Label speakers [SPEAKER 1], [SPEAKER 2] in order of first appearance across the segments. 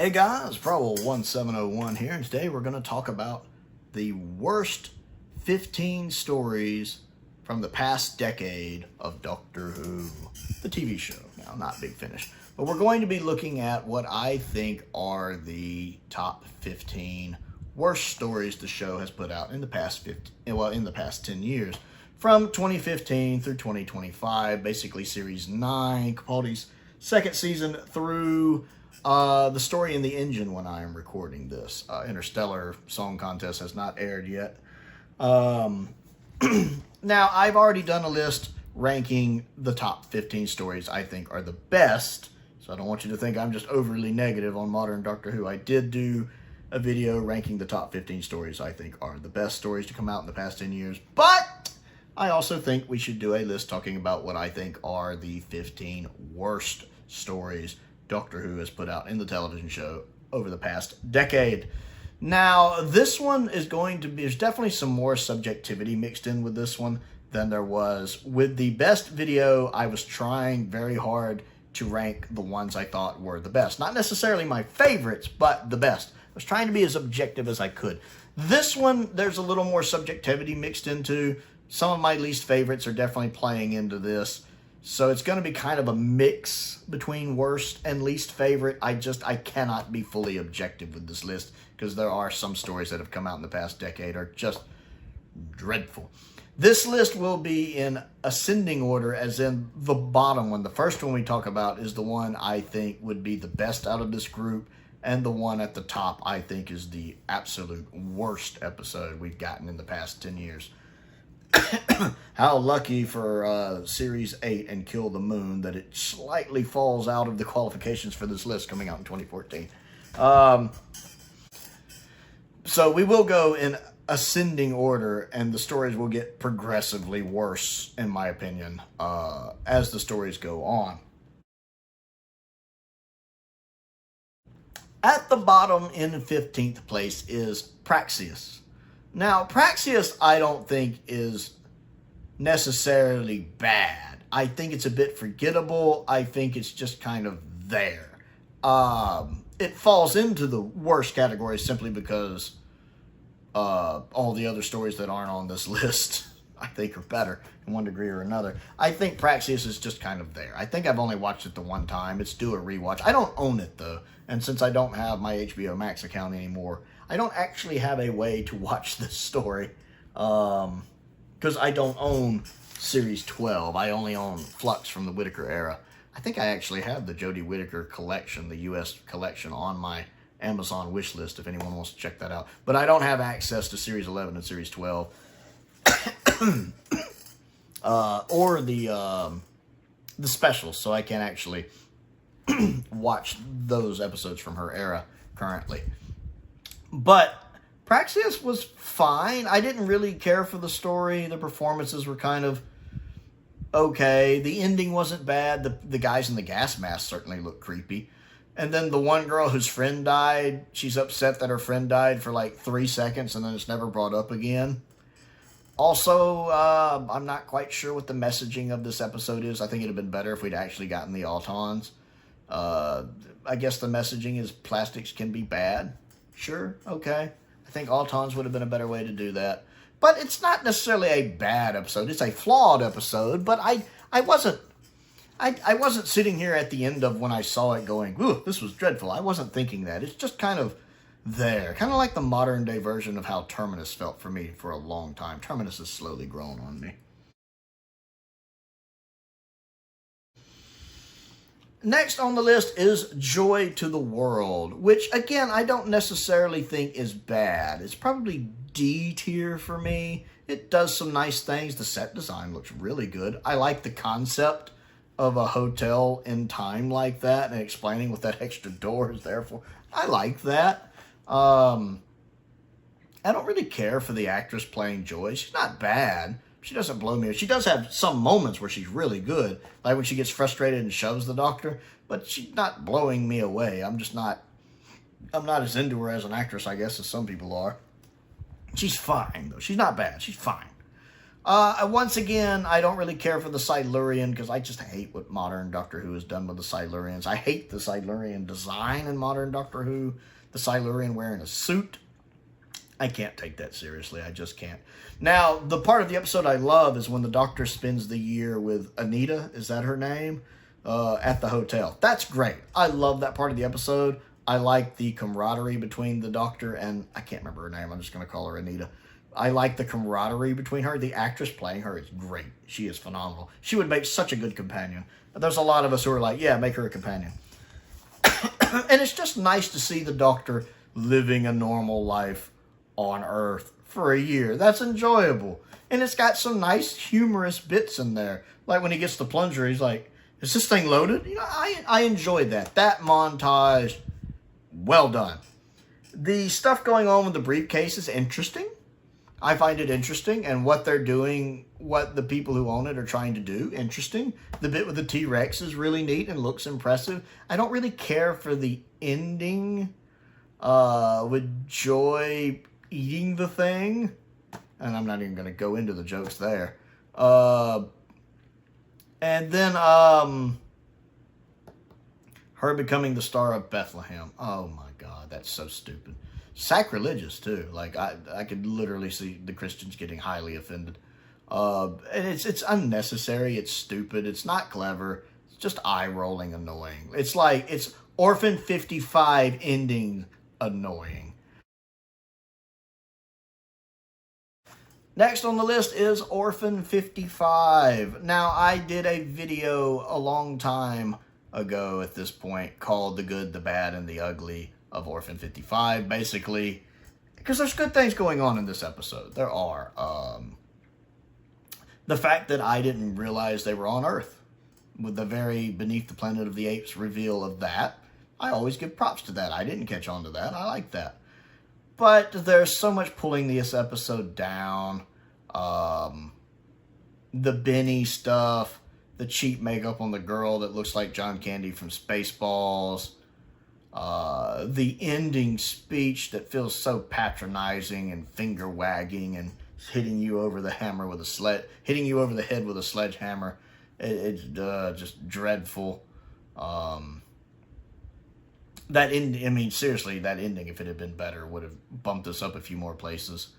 [SPEAKER 1] Hey guys, Prowl 1701 here, and today we're going to talk about the worst 15 stories from the past decade of Doctor Who, the TV show. Now, not Big Finish, but we're going to be looking at what I think are the top 15 worst stories the show has put out in the past 10 years, from 2015 through 2025, basically Series 9, Capaldi's second season through the story in the engine when I am recording this. Interstellar Song Contest has not aired yet. Now, I've already done a list ranking the top 15 stories I think are the best, so I don't want you to think I'm just overly negative on modern Doctor Who. I did do a video ranking the top 15 stories I think are the best stories to come out in the past 10 years, but I also think we should do a list talking about what I think are the 15 worst stories Doctor Who has put out in the television show over the past decade. Now, this one is going to be, there's definitely some more subjectivity mixed in with this one than there was with the best video. I was trying very hard to rank the ones I thought were the best. Not necessarily my favorites, but the best. I was trying to be as objective as I could. This one, there's a little more subjectivity mixed into. Some of my least favorites are definitely playing into this. So it's going to be kind of a mix between worst and least favorite. I cannot be fully objective with this list because there are some stories that have come out in the past decade are just dreadful. This list will be in ascending order, as in the bottom one. The first one we talk about is the one I think would be the best out of this group, and the one at the top I think is the absolute worst episode we've gotten in the past 10 years. How lucky for Series 8 and Kill the Moon that it slightly falls out of the qualifications for this list coming out in 2014. So we will go in ascending order, and the stories will get progressively worse, in my opinion, as the stories go on. At the bottom in 15th place is Praxius. Now, Praxius, I don't think is necessarily bad. I think it's a bit forgettable. I think it's just kind of there. It falls into the worst category simply because all the other stories that aren't on this list, I think, are better in one degree or another. I think Praxius is just kind of there. I think I've only watched it the one time. It's due a rewatch. I don't own it, though. And since I don't have my HBO Max account anymore, I don't actually have a way to watch this story because I don't own Series 12. I only own Flux from the Whittaker era. I think I actually have the Jodie Whittaker collection, the U.S. collection, on my Amazon wish list if anyone wants to check that out. But I don't have access to Series 11 and Series 12 or the specials, so I can't actually watch those episodes from her era currently. But Praxius was fine. I didn't really care for the story. The performances were kind of okay. The ending wasn't bad. The guys in the gas mask certainly looked creepy. And then the one girl whose friend died, she's upset that her friend died for like 3 seconds and then it's never brought up again. Also, I'm not quite sure what the messaging of this episode is. I think it would have been better if we'd actually gotten the Autons. I guess the messaging is plastics can be bad. Sure, okay. I think Autons would have been a better way to do that. But it's not necessarily a bad episode. It's a flawed episode, but I wasn't sitting here at the end of when I saw it going, ooh, this was dreadful. I wasn't thinking that. It's just kind of there. Kind of like the modern day version of how Terminus felt for me for a long time. Terminus has slowly grown on me. Next on the list is Joy to the World, which, again, I don't necessarily think is bad. It's probably D tier for me. It does some nice things. The set design looks really good. I like the concept of a hotel in time like that and explaining what that extra door is there for. I like that. I don't really care for the actress playing Joy. She's not bad. She doesn't blow me. She does have some moments where she's really good, like when she gets frustrated and shoves the Doctor, but she's not blowing me away. I'm not as into her as an actress, I guess, as some people are. She's fine, though. She's not bad. She's fine. Once again, I don't really care for the Silurian because I just hate what modern Doctor Who has done with the Silurians. I hate the Silurian design in modern Doctor Who. The Silurian wearing a suit. I can't take that seriously. I just can't. Now, the part of the episode I love is when the Doctor spends the year with Anita, is that her name? At the hotel. That's great. I love that part of the episode. I like the camaraderie between the Doctor and, I can't remember her name. I'm just going to call her Anita. I like the camaraderie between her. The actress playing her is great. She is phenomenal. She would make such a good companion. There's a lot of us who are like, yeah, make her a companion. And it's just nice to see the Doctor living a normal life on Earth for a year. That's enjoyable. And it's got some nice humorous bits in there. Like when he gets the plunger, he's like, is this thing loaded? You know, I enjoyed that. That montage, well done. The stuff going on with the briefcase is interesting. I find it interesting, and what they're doing, what the people who own it are trying to do, interesting. The bit with the T-Rex is really neat and looks impressive. I don't really care for the ending with Joy eating the thing, and I'm not even going to go into the jokes there. And then her becoming the Star of Bethlehem. Oh my God, that's so stupid. Sacrilegious too. Like I could literally see the Christians getting highly offended. And it's unnecessary. It's stupid. It's not clever. It's just eye-rolling annoying. It's like it's Orphan 55 ending annoying. Next on the list is Orphan 55. Now, I did a video a long time ago at this point called The Good, the Bad, and the Ugly of Orphan 55, basically, because there's good things going on in this episode. There are. The fact that I didn't realize they were on Earth, with the very Beneath the Planet of the Apes reveal of that, I always give props to that. I didn't catch on to that. I like that. But there's so much pulling this episode down. The Benny stuff, the cheap makeup on the girl that looks like John Candy from Spaceballs, the ending speech that feels so patronizing and finger wagging and hitting you over the hammer with a hitting you over the head with a sledgehammer. It's just dreadful. That ending, I mean, seriously, that ending, if it had been better, would have bumped us up a few more places.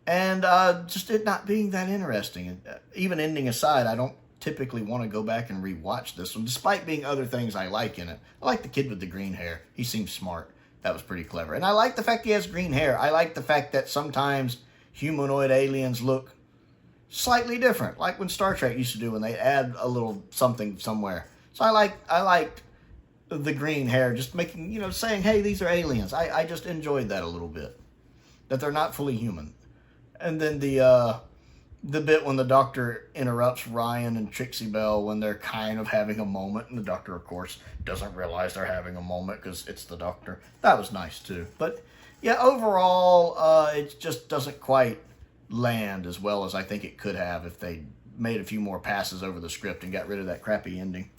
[SPEAKER 1] And just it not being that interesting. And even ending aside, I don't typically want to go back and rewatch this one, despite being other things I like in it. I like the kid with the green hair. He seems smart. That was pretty clever. And I like the fact he has green hair. I like the fact that sometimes humanoid aliens look slightly different, like when Star Trek used to do when they add a little something somewhere. So I liked the green hair, just making, you know, saying, hey, these are aliens. I just enjoyed that a little bit, that they're not fully human. And then the bit when the Doctor interrupts Ryan and Trixie Belle when they're kind of having a moment, and the Doctor, of course, doesn't realize they're having a moment because it's the Doctor. That was nice, too. But, yeah, overall, it just doesn't quite land as well as I think it could have if they made a few more passes over the script and got rid of that crappy ending.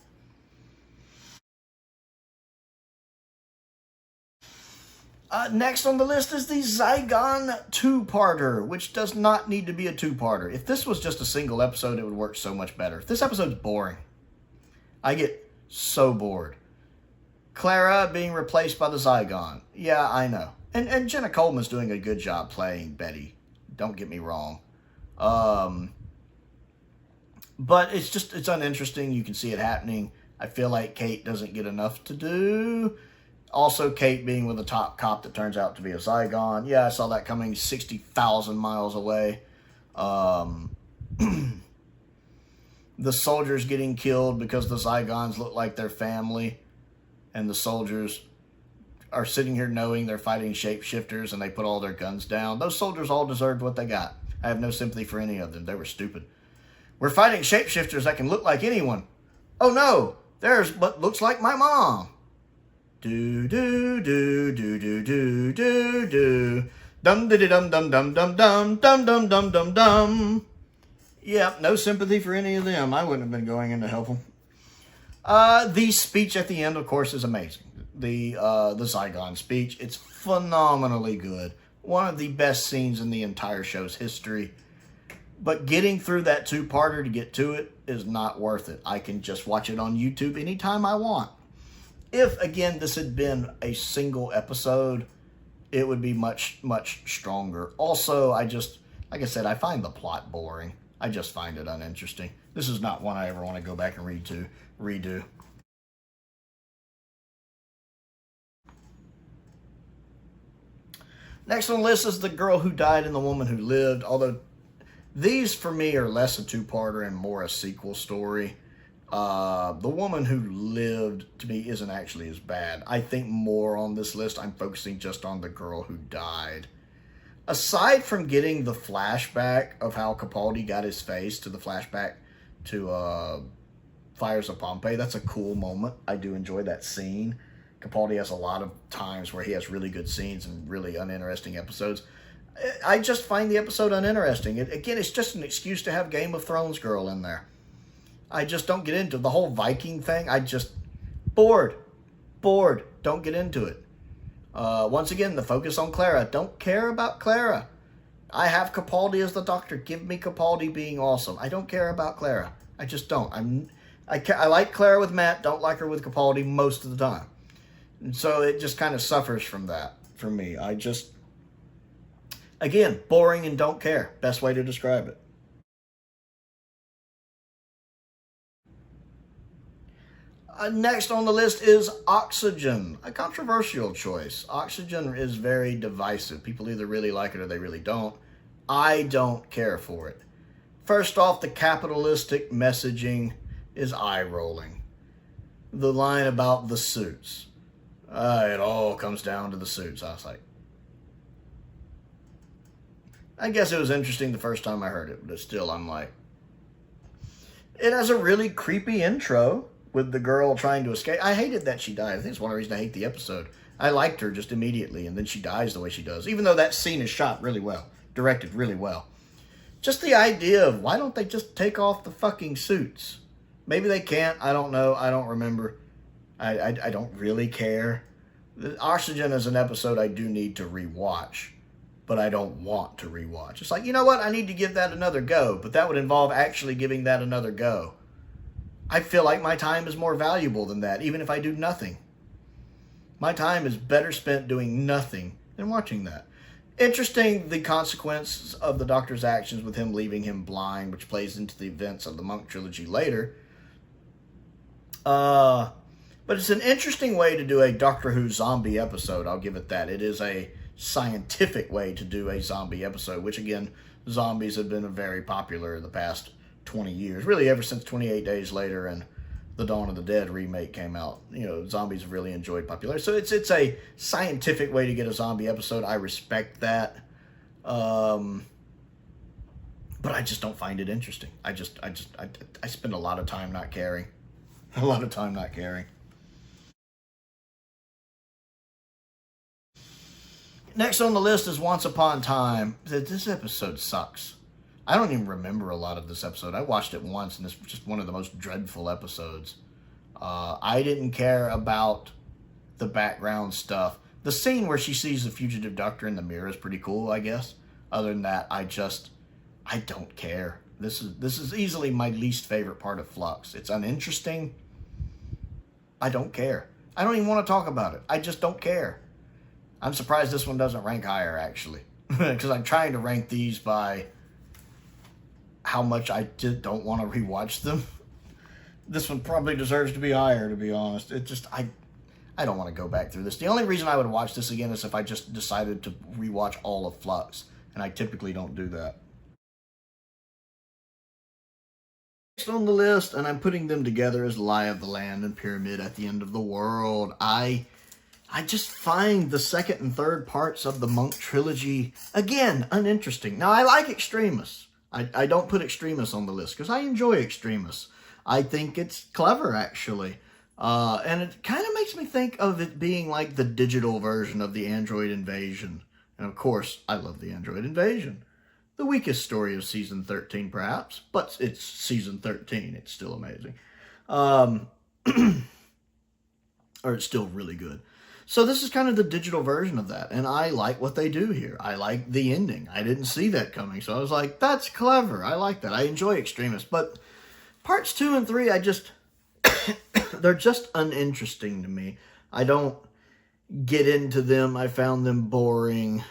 [SPEAKER 1] Next on the list is the Zyon two-parter, which does not need to be a two-parter. If this was just a single episode, it would work so much better. If this episode's boring, I get so bored. Clara being replaced by the Zyon. Yeah, I know. And Jenna Coleman's doing a good job playing Betty. Don't get me wrong. But it's uninteresting. You can see it happening. I feel like Kate doesn't get enough to do. Also, Kate being with a top cop that turns out to be a Zyon. Yeah, I saw that coming 60,000 miles away. The soldiers getting killed because the Zyons look like their family. And the soldiers are sitting here knowing they're fighting shapeshifters and they put all their guns down. Those soldiers all deserved what they got. I have no sympathy for any of them. They were stupid. We're fighting shapeshifters that can look like anyone. Oh no, there's what looks like my mom. Do do do do do do do do dum dum dum dum dum dum dum dum dum dum dum dum. Yep, no sympathy for any of them. I wouldn't have been going in to help them. The speech at the end, of course, is amazing. The Zyon speech, it's phenomenally good. One of the best scenes in the entire show's history. But getting through that two-parter to get to it is not worth it. I can just watch it on YouTube anytime I want. If, again, this had been a single episode, it would be much, much stronger. Also, like I said, I find the plot boring. I just find it uninteresting. This is not one I ever want to go back and redo. Next on the list is The Girl Who Died and the Woman Who Lived, although these, for me, are less a two-parter and more a sequel story. The Woman Who Lived, to me, isn't actually as bad. I think more on this list, I'm focusing just on The Girl Who Died. Aside from getting the flashback of how Capaldi got his face to the flashback to Fires of Pompeii, that's a cool moment. I do enjoy that scene. Capaldi has a lot of times where he has really good scenes and really uninteresting episodes. I just find the episode uninteresting. Again, it's just an excuse to have Game of Thrones girl in there. I just don't get into the whole Viking thing. I just bored. Don't get into it. Once again, the focus on Clara. Don't care about Clara. I have Capaldi as the Doctor. Give me Capaldi being awesome. I don't care about Clara. I just don't. I like Clara with Matt. Don't like her with Capaldi most of the time. And so it just kind of suffers from that for me. Again, boring and don't care. Best way to describe it. Next on the list is Oxygen, a controversial choice. Oxygen is very divisive. People either really like it or they really don't. I don't care for it. First off, the capitalistic messaging is eye-rolling. The line about the suits. It all comes down to the suits. I was like, I guess it was interesting the first time I heard it, but still, I'm like, it has a really creepy intro with the girl trying to escape. I hated that she died. I think it's one of the reasons I hate the episode. I liked her just immediately, and then she dies the way she does, even though that scene is shot really well, directed really well. Just the idea of, why don't they just take off the fucking suits? Maybe they can't. I don't know. I don't remember. I don't really care. Oxygen is an episode I do need to rewatch, but I don't want to rewatch. It's like, you know what? I need to give that another go, but that would involve actually giving that another go. I feel like my time is more valuable than that, even if I do nothing. My time is better spent doing nothing than watching that. Interesting, the consequences of the Doctor's actions with him leaving him blind, which plays into the events of the Monk trilogy later. But it's an interesting way to do a Doctor Who zombie episode, I'll give it that. It is a scientific way to do a zombie episode, which again, zombies have been very popular in the past 20 years, really ever since 28 Days Later and the Dawn of the Dead remake came out. You know, zombies have really enjoyed popularity. So it's a scientific way to get a zombie episode. I respect that. But I just don't find it interesting. I spend a lot of time not caring. A lot of time not caring. Next on the list is Once Upon a Time. This episode sucks. I don't even remember a lot of this episode. I watched it once, and it's just one of the most dreadful episodes. I didn't care about the background stuff. The scene where she sees the fugitive Doctor in the mirror is pretty cool, I guess. Other than that, I don't care. This is easily my least favorite part of Flux. It's uninteresting. I don't care. I don't even want to talk about it. I just don't care. I'm surprised this one doesn't rank higher, actually. Because I'm trying to rank these by how much I don't want to rewatch them. This one probably deserves to be higher, to be honest. It just, I don't want to go back through this. The only reason I would watch this again is if I just decided to rewatch all of Flux. And I typically don't do that. Next on the list, and I'm putting them together, is Lie of the Land and Pyramid at the End of the World. I just find the second and third parts of the Monk trilogy, again, uninteresting. Now, I like Extremis. I don't put Extremis on the list because I enjoy Extremis. I think it's clever, actually. And it kind of makes me think of it being like the digital version of the Android Invasion. And of course, I love the Android Invasion. The weakest story of season 13, perhaps, but it's season 13. It's still amazing. Or it's still really good. So this is kind of the digital version of that, and I like what they do here. I like the ending. I didn't see that coming, so I was like, that's clever. I like that. I enjoy Extremis, but parts 2 and 3, they're just uninteresting to me. I don't get into them. I found them boring.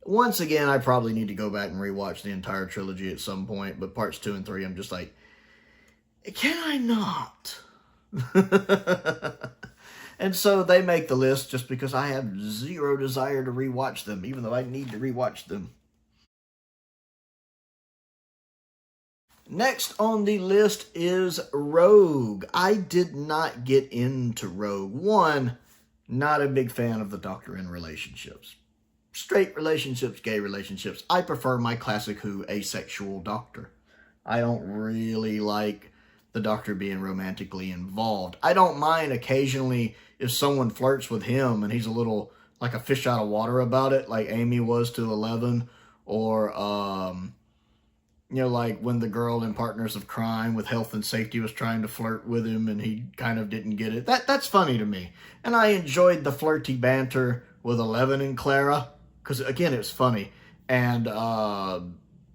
[SPEAKER 1] Once again, I probably need to go back and rewatch the entire trilogy at some point, but parts 2 and 3, I'm just like, can I not? And so they make the list just because I have zero desire to rewatch them, even though I need to rewatch them. Next on the list is Rogue. I did not get into Rogue. One, not a big fan of the Doctor in relationships. Straight relationships, gay relationships. I prefer my classic Who asexual Doctor. I don't really like the Doctor being romantically involved. I don't mind occasionally if someone flirts with him and he's a little like a fish out of water about it, like Amy was to 11, or you know, like when the girl in Partners of Crime with Health and Safety was trying to flirt with him and he kind of didn't get it. That's funny to me. And I enjoyed the flirty banter with 11 and Clara, because again, it was funny. And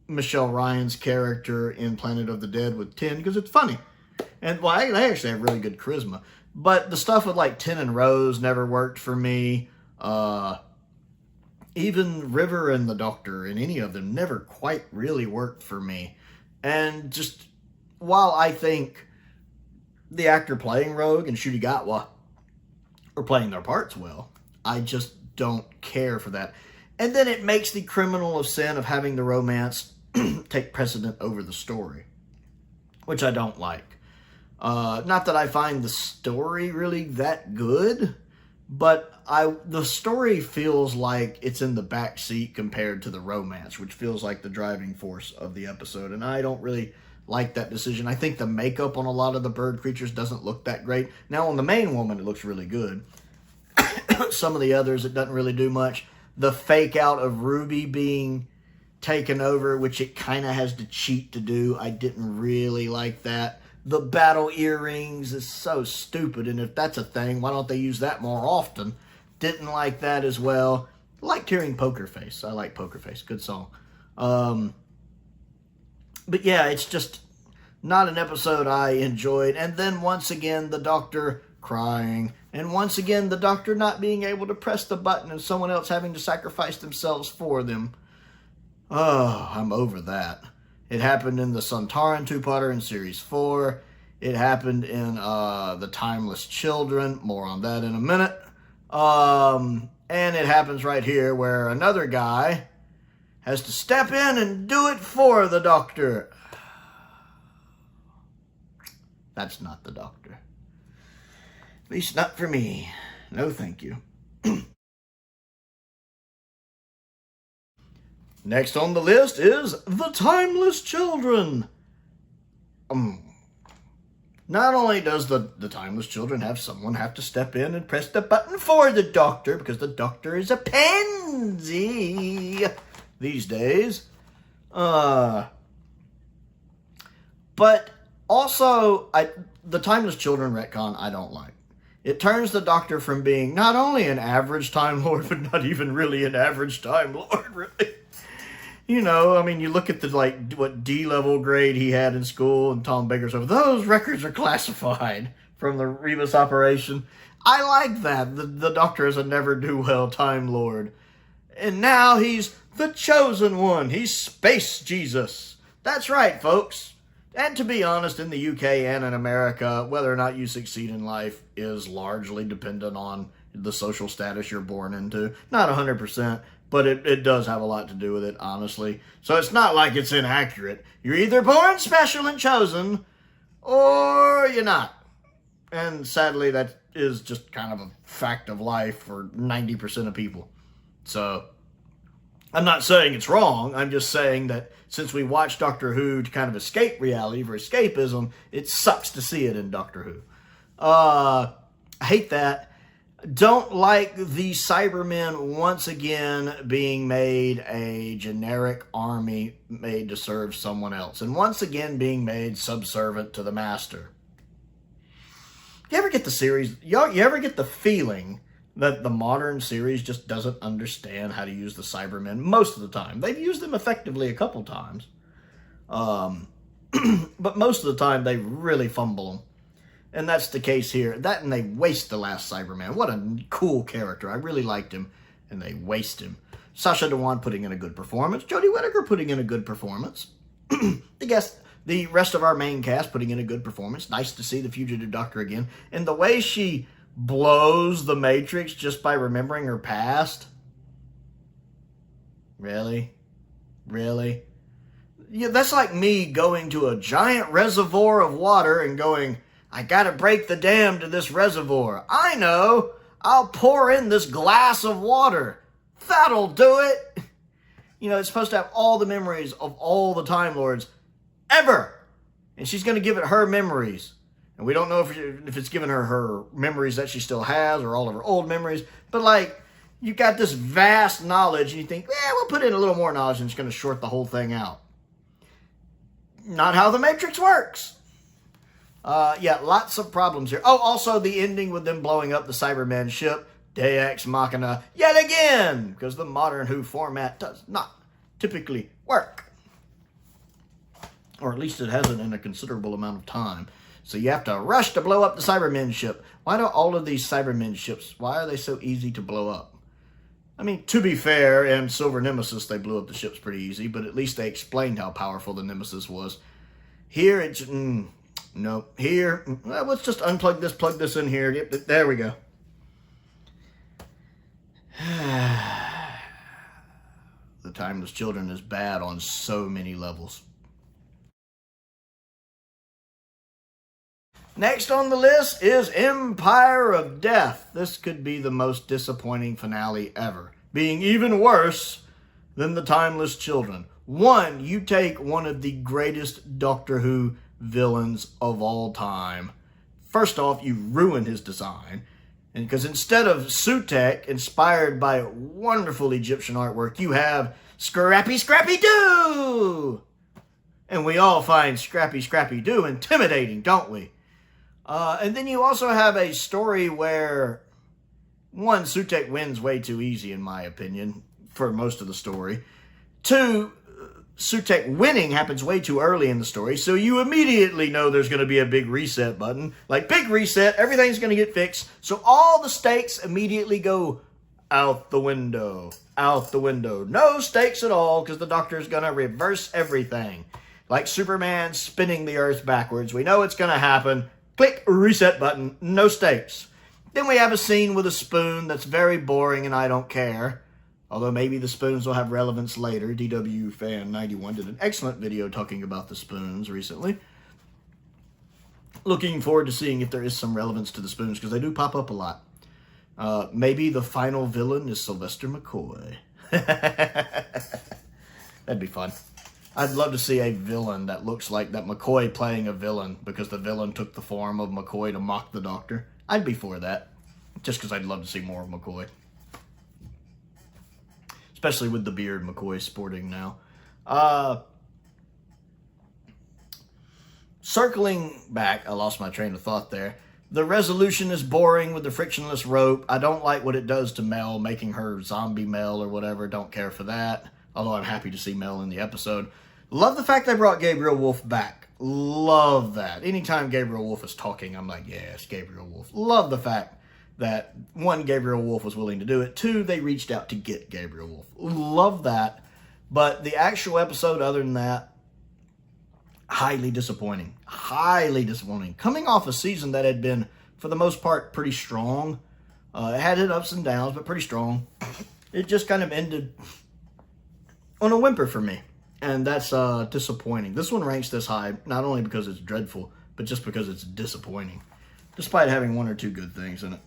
[SPEAKER 1] Michelle Ryan's character in Planet of the Dead with 10, because it's funny. And well, they actually have really good charisma. But the stuff with like 10 and Rose never worked for me. Even River and the Doctor and any of them never quite really worked for me. And just, while I think the actor playing Rogue and Ncuti Gatwa are playing their parts well, I just don't care for that. And then it makes the criminal of sin of having the romance take precedent over the story, which I don't like. Not that I find the story really that good, but the story feels like it's in the back seat compared to the romance, which feels like the driving force of the episode, and I don't really like that decision. I think the makeup on a lot of the bird creatures doesn't look that great. Now, on the main woman, it looks really good. Some of the others, it doesn't really do much. The fake out of Ruby being taken over, which it kind of has to cheat to do, I didn't really like that. The battle earrings is so stupid, and if that's a thing, why don't they use that more often? Didn't like that as well. Liked hearing Poker Face. I like Poker Face. Good song. But yeah, it's just not an episode I enjoyed. And then once again, the Doctor crying. And once again, the Doctor not being able to press the button and someone else having to sacrifice themselves for them. Oh, I'm over that. It happened in the Sontaran two-parter in Series 4. It happened in The Timeless Children. More on that in a minute. And it happens right here where another guy has to step in and do it for the Doctor. That's not the Doctor. At least not for me. No, thank you. Next on the list is The Timeless Children. Not only does the Timeless Children have someone have to step in and press the button for the Doctor, because the Doctor is a pansy these days, but also the Timeless Children retcon I don't like. It turns the Doctor from being not only an average Time Lord, but not even really an average Time Lord, really. You know, I mean, you look at the, like, what D-level grade he had in school, and Tom Baker's over, those records are classified from the Rebus operation. I like that. The Doctor is a never-do-well Time Lord. And now he's the chosen one. He's Space Jesus. That's right, folks. And to be honest, in the UK and in America, whether or not you succeed in life is largely dependent on the social status you're born into. Not 100%. But it does have a lot to do with it, honestly. So it's not like it's inaccurate. You're either born special and chosen, or you're not. And sadly, that is just kind of a fact of life for 90% of people. So, I'm not saying it's wrong. I'm just saying that since we watch Doctor Who to kind of escape reality for escapism, it sucks to see it in Doctor Who. I hate that. Don't like the Cybermen once again being made a generic army made to serve someone else. And once again being made subservient to the Master. You ever get the series, you ever get the feeling that the modern series just doesn't understand how to use the Cybermen most of the time. They've used them effectively a couple times. But most of the time, they really fumble them. And that's the case here. That and they waste the last Cyberman. What a cool character. I really liked him. And they waste him. Sacha Dhawan putting in a good performance. Jodie Whittaker putting in a good performance. The rest of our main cast putting in a good performance. Nice to see the Fugitive Doctor again. And the way she blows the Matrix just by remembering her past. Really? Really? Yeah, that's like me going to a giant reservoir of water and going, I gotta break the dam to this reservoir. I know. I'll pour in this glass of water. That'll do it. You know, it's supposed to have all the memories of all the Time Lords ever. And she's going to give it her memories. And we don't know if it's giving her memories that she still has or all of her old memories. But, like, you've got this vast knowledge and you think, we'll put in a little more knowledge and it's going to short the whole thing out. Not how the Matrix works. Yeah, lots of problems here. Oh, also the ending with them blowing up the Cybermen ship. Deus Ex Machina yet again. Because the modern Who format does not typically work. Or at least it hasn't in a considerable amount of time. So you have to rush to blow up the Cybermen ship. Why do all of these Cybermen ships, why are they so easy to blow up? I mean, to be fair, in Silver Nemesis, they blew up the ships pretty easy, but at least they explained how powerful the Nemesis was. Here, it's, no. Here, well, let's just unplug this, plug this in here. Yep, there we go. The Timeless Children is bad on so many levels. Next on the list is Empire of Death. This could be the most disappointing finale ever, being even worse than The Timeless Children. One, you take one of the greatest Doctor Who villains of all time. First off, you ruin his design. And because instead of Sutekh, inspired by wonderful Egyptian artwork, you have Scrappy Doo! And we all find Scrappy Doo intimidating, don't we? And then you also have a story where, one, Sutekh wins way too easy, in my opinion, for most of the story. Two, Sutekh winning happens way too early in the story, so you immediately know there's going to be a big reset button. Like, big reset, everything's going to get fixed, so all the stakes immediately go out the window. Out the window. No stakes at all, because the Doctor's going to reverse everything. Like Superman spinning the Earth backwards. We know it's going to happen. Click, reset button, no stakes. Then we have a scene with a spoon that's very boring and I don't care. Although maybe the spoons will have relevance later. DW Fan 91 did an excellent video talking about the spoons recently. Looking forward to seeing if there is some relevance to the spoons, because they do pop up a lot. Maybe the final villain is Sylvester McCoy. That'd be fun. I'd love to see a villain that looks like that McCoy playing a villain because the villain took the form of McCoy to mock the Doctor. I'd be for that. Just because I'd love to see more of McCoy. Especially with the beard McCoy's sporting now. Circling back, I lost my train of thought there. The resolution is boring with the frictionless rope. I don't like what it does to Mel, making her zombie Mel or whatever. Don't care for that. Although I'm happy to see Mel in the episode. Love the fact they brought Gabriel Wolf back. Love that. Anytime Gabriel Wolf is talking, I'm like, yes, Gabriel Wolf. Love the fact that, one, Gabriel Wolf was willing to do it. Two, they reached out to get Gabriel Wolf. Love that. But the actual episode, other than that, highly disappointing. Highly disappointing. Coming off a season that had been, for the most part, pretty strong. It had its ups and downs, but pretty strong. It just kind of ended on a whimper for me. And that's disappointing. This one ranks this high, not only because it's dreadful, but just because it's disappointing. Despite having one or two good things in it.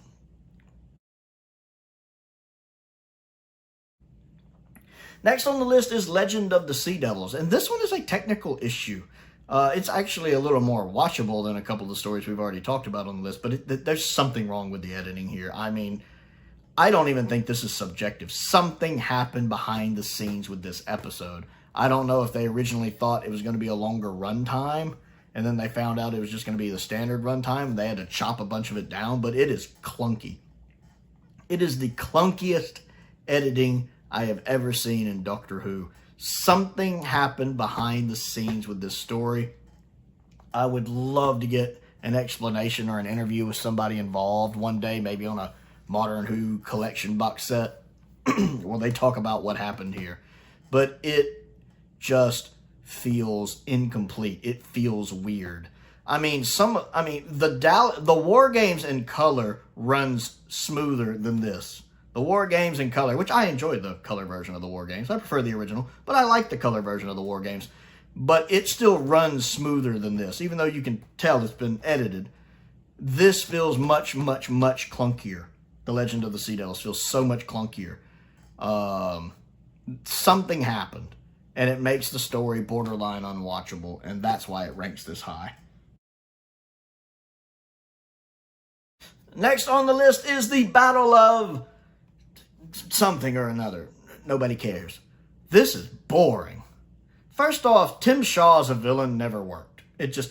[SPEAKER 1] Next on the list is Legend of the Sea Devils. And this one is a technical issue. It's actually a little more watchable than a couple of the stories we've already talked about on the list. But there's something wrong with the editing here. I mean, I don't even think this is subjective. Something happened behind the scenes with this episode. I don't know if they originally thought it was going to be a longer runtime, and then they found out it was just going to be the standard runtime, and they had to chop a bunch of it down, but it is clunky. It is the clunkiest editing I have ever seen in Doctor Who. Something happened behind the scenes with this story. I would love to get an explanation or an interview with somebody involved one day, maybe on a Modern Who collection box set, where they talk about what happened here. But it just feels incomplete. It feels weird. The War Games in color runs smoother than this. The War Games in color, which I enjoy the color version of the War Games. I prefer the original, but I like the color version of the War Games. But it still runs smoother than this, even though you can tell it's been edited. This feels much, much, much clunkier. The Legend of the Sea Devils feels so much clunkier. Something happened, and it makes the story borderline unwatchable, and that's why it ranks this high. Next on the list is the Battle of something or another. Nobody cares. This is boring. First off, Tim Shaw as a villain never worked.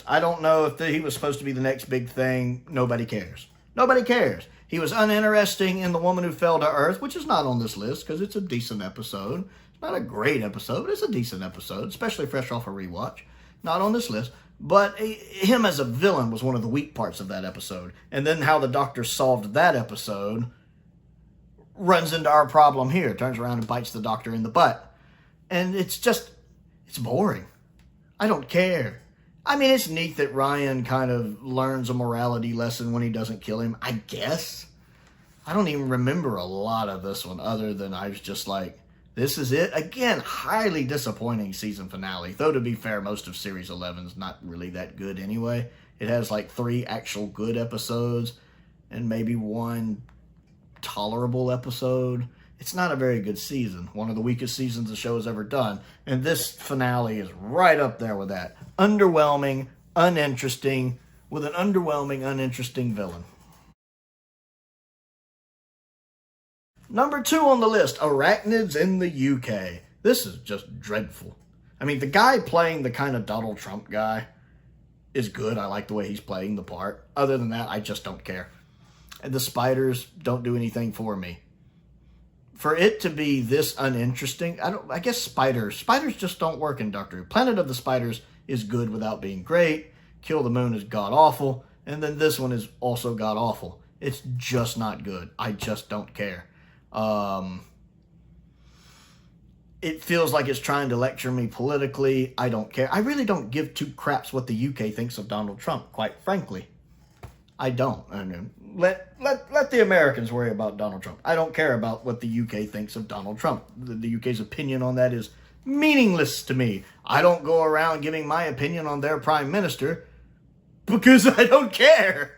[SPEAKER 1] I don't know if he was supposed to be the next big thing. Nobody cares. Nobody cares. He was uninteresting in The Woman Who Fell to Earth, which is not on this list because it's a decent episode. It's not a great episode, but it's a decent episode, especially fresh off a rewatch. Not on this list. But him as a villain was one of the weak parts of that episode. And then how the Doctor solved that episode runs into our problem here. Turns around and bites the Doctor in the butt. And it's boring. I don't care. I mean, it's neat that Ryan kind of learns a morality lesson when he doesn't kill him, I guess. I don't even remember a lot of this one other than I was just like, this is it. Again, highly disappointing season finale. Though, to be fair, most of Series 11 is not really that good anyway. It has like 3 actual good episodes and maybe 1 tolerable episode. It's not a very good season. One of the weakest seasons the show has ever done. And this finale is right up there with that. Underwhelming, uninteresting, with an underwhelming, uninteresting villain. Number 2 on the list, Arachnids in the UK. This is just dreadful. I mean, the guy playing the kind of Donald Trump guy is good. I like the way he's playing the part. Other than that, I just don't care. And the spiders don't do anything for me. For it to be this uninteresting, I guess spiders just don't work in Doctor Who. Planet of the Spiders is good without being great. Kill the Moon is god-awful. And then this one is also god-awful. It's just not good. I just don't care. It feels like it's trying to lecture me politically. I don't care. I really don't give 2 craps what the UK thinks of Donald Trump, quite frankly. I don't. I mean, let the Americans worry about Donald Trump. I don't care about what the UK thinks of Donald Trump. The UK's opinion on that is meaningless to me. I don't go around giving my opinion on their prime minister because I don't care.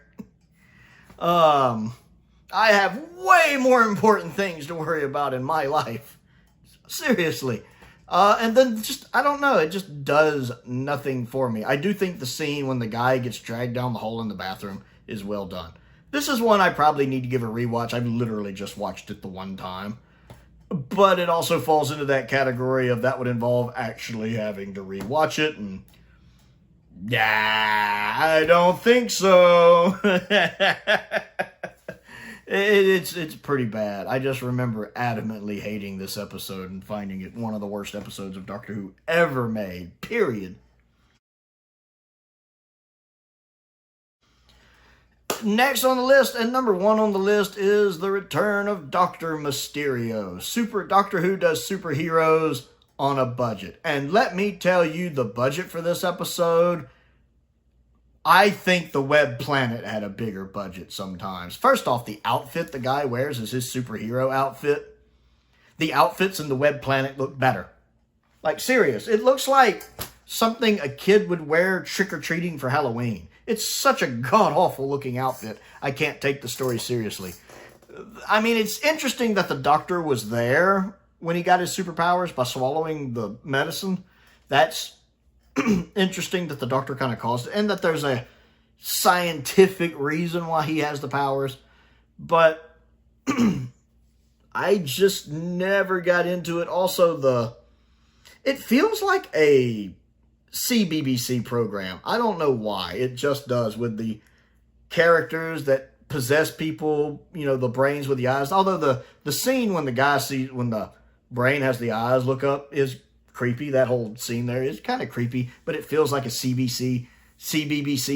[SPEAKER 1] I have way more important things to worry about in my life. Seriously. And then I don't know, it just does nothing for me. I do think the scene when the guy gets dragged down the hole in the bathroom is well done. This is one I probably need to give a rewatch. I've literally just watched it the one time. But it also falls into that category of that would involve actually having to rewatch it. And yeah, I don't think so. It's pretty bad. I just remember adamantly hating this episode and finding it one of the worst episodes of Doctor Who ever made, period. Next on the list, and number 1 on the list, is the return of Dr. Mysterio. Doctor Who does superheroes on a budget. And let me tell you, the budget for this episode, I think the Web Planet had a bigger budget sometimes. First off, the outfit the guy wears is his superhero outfit. The outfits in the Web Planet look better. Like, serious. It looks like something a kid would wear trick-or-treating for Halloween. It's such a god-awful looking outfit. I can't take the story seriously. I mean, it's interesting that the Doctor was there when he got his superpowers by swallowing the medicine. That's interesting that the Doctor kind of caused it, and that there's a scientific reason why he has the powers. But I just never got into it. Also, it feels like a CBBC program. I don't know why. It just does, with the characters that possess people, you know, the brains with the eyes. Although the scene when the guy sees, when the brain has the eyes look up is creepy. That whole scene there is kind of creepy, but it feels like a CBBC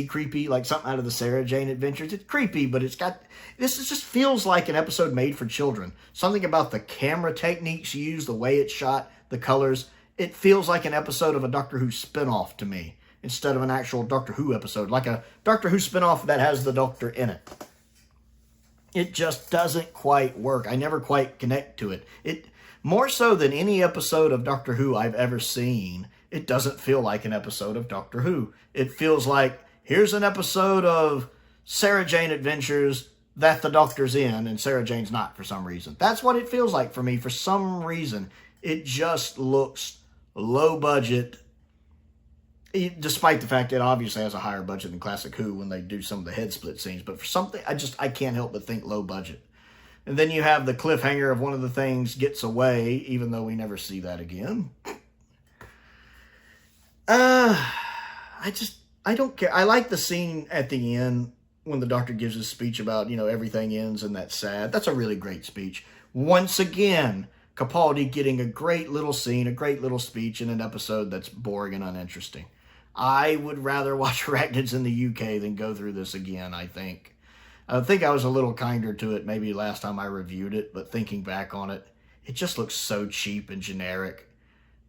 [SPEAKER 1] creepy, like something out of the Sarah Jane Adventures. It's creepy, but this just feels like an episode made for children. Something about the camera techniques used, the way it's shot, the colors. It feels like an episode of a Doctor Who spinoff to me, instead of an actual Doctor Who episode, like a Doctor Who spinoff that has the Doctor in it. It just doesn't quite work. I never quite connect to it. More so than any episode of Doctor Who I've ever seen, it doesn't feel like an episode of Doctor Who. It feels like, here's an episode of Sarah Jane Adventures that the Doctor's in, and Sarah Jane's not for some reason. That's what it feels like for me. For some reason, it just looks low budget, despite the fact it obviously has a higher budget than Classic Who when they do some of the head split scenes. But for something, I can't help but think low budget. And then you have the cliffhanger of one of the things gets away, even though we never see that again. I don't care. I like the scene at the end when the Doctor gives his speech about, you know, everything ends and that's sad. That's a really great speech. Once again, Capaldi getting a great little scene, a great little speech in an episode that's boring and uninteresting. I would rather watch Rachnids in the UK than go through this again, I think. I think I was a little kinder to it maybe last time I reviewed it, but thinking back on it, it just looks so cheap and generic.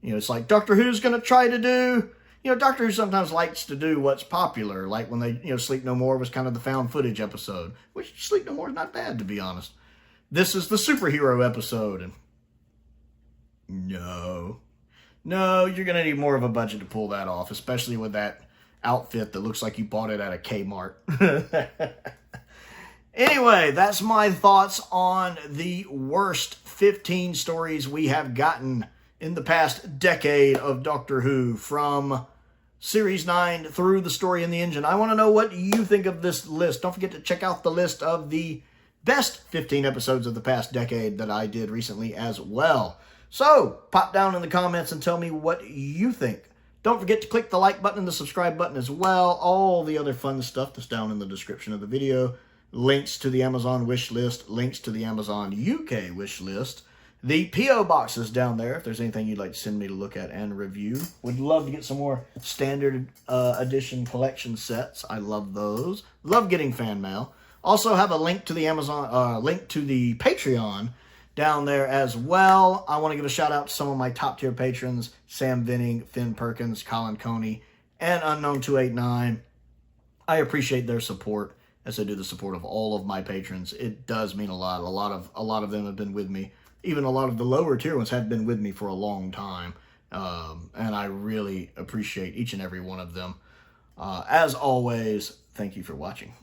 [SPEAKER 1] You know, it's like Doctor Who's going to try to do, you know, Doctor Who sometimes likes to do what's popular, like when they, you know, Sleep No More was kind of the found footage episode, which Sleep No More is not bad, to be honest. This is the superhero episode, and no, you're going to need more of a budget to pull that off, especially with that outfit that looks like you bought it at a Kmart. Anyway, that's my thoughts on the worst 15 stories we have gotten in the past decade of Doctor Who, from Series 9 through the Story in the Engine. I want to know what you think of this list. Don't forget to check out the list of the best 15 episodes of the past decade that I did recently as well. So, pop down in the comments and tell me what you think. Don't forget to click the like button and the subscribe button as well. All the other fun stuff that's down in the description of the video. Links to the Amazon wish list, links to the Amazon UK wish list, the P.O. boxes down there if there's anything you'd like to send me to look at and review. Would love to get some more standard edition collection sets. I love those. Love getting fan mail. Also have a link to the link to the Patreon down there as well. I want to give a shout out to some of my top tier patrons: Sam Venning, Finn Perkins, Colin Coney, and Unknown289. I appreciate their support, as I do the support of all of my patrons. It does mean a lot. A lot of them have been with me. Even a lot of the lower tier ones have been with me for a long time. And I really appreciate each and every one of them. As always, thank you for watching.